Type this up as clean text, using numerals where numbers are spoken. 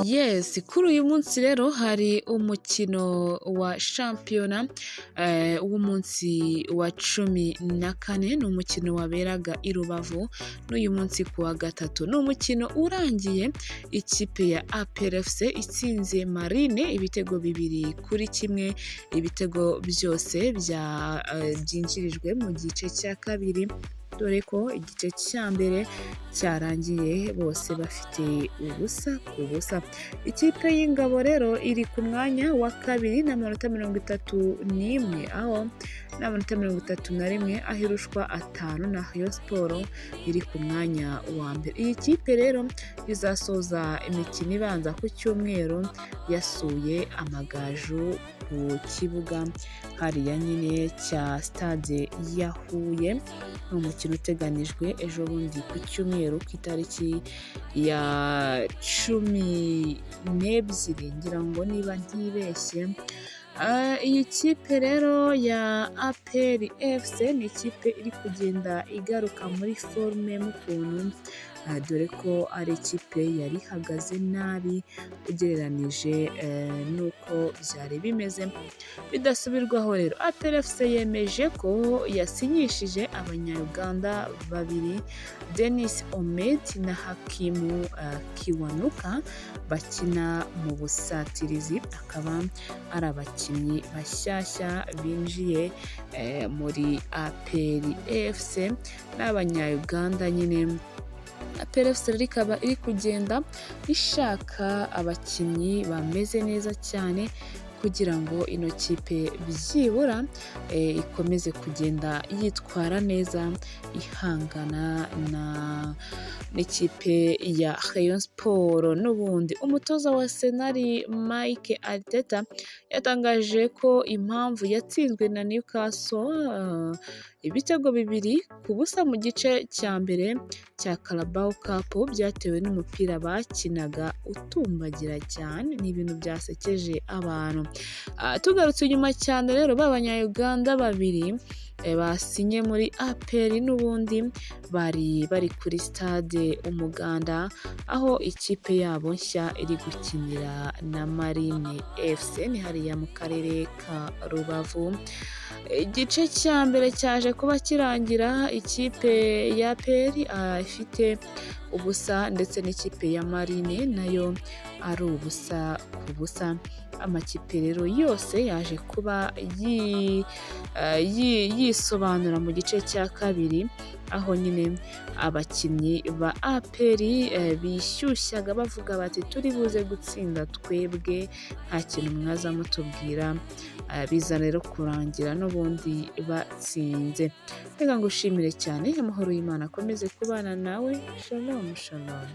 Yes, kuri uyu munsi rero hari umukino wa shampiyona w'umunsi wa 14, ni umukino waberaga i Rubavu n'uyu munsi ku wa gatatu. Ni umukino urangiye ikipe ya APR FC itsinze Marine ibitego 2-1, ibitego byose byinjirijwe mu gice cya kabiri, dore ko igice cya mbere cyarangiye bose bafite ubusa ku busa. Ikipe y'Ingabo rero iri ku mwanya wa kabiri n'amanota 31, aho n'amanota 31 aho irushwa 5 na Rayon Sport iri ku mwanya wa mbere. Iyi kipe rero izasoza imikino ibanza ku cyumweru yasuye Amagaju ku kibuga hariya nyine cya stade ya Huye. Ni umukino uteganijwe ejo bundi ku cyumweru ku itariki ya 12, ngira ngo niba ntibeshye. Iyi kipe rero ya APR FC ni ikipe iri kugenda igaruka muri forume mu kuntu, dore ko ari ikipe yari ihagaze nabi ugereranije n'uko byari bimeze bidasubirwaho. Rero APR FC yemeje ko yasinyishije Abanya-Uganda babiri, Denis Omed na Hakimu Kiwanuka, bakina mu busatirizi, akaba ari abakinnyi bashyashya binjiye muri APR FC n'Abanya-Uganda nyine. APR FC ikaba iri kugenda ishaka abakinnyi bameze neza cyane kugira ngo ino kipe byibura ikomeze kugenda yitwara neza, ihangana n'ikipe ya Rayon Sport. N'ubundi umutoza wa Arsenal Mikel Arteta yatangaje ko impamvu yatsinzwe na Newcastle ibitego 2-0 mu gice cya mbere cya Carabao Cup byatewe n'umupira bakinaga utumbagira cyane. Ni ibintu byasekeje abantu. Tugarutse inyuma cyane rero, b'Abanya-Uganda babiri basinye muri APR n'ubundi bari kuri stade Umuganda, aho ikipe yabo nshya iri gukinira na Marine FC, ni hariya mu karere ka Rubavu. Igice cya mbere cyaje kuba kirangira ikipe ya APR ifite ubusa, ndetse n'ikipe ya Marine nayo ari ubusa ku busa. Amakipe rero yose yaje kuba yisobanura mu gice cya kabiri, aho nyine abakinnyi ba APR bishyushyaga bavuga bati turi buze gutsinda twebwe, nta kintu mwaza mutubwira. Biza rero kurangira n'ubundi batsinze. Reka ngushimire cyane, amahoro y'Imana akomeze kubana nawe. Shalom shalom.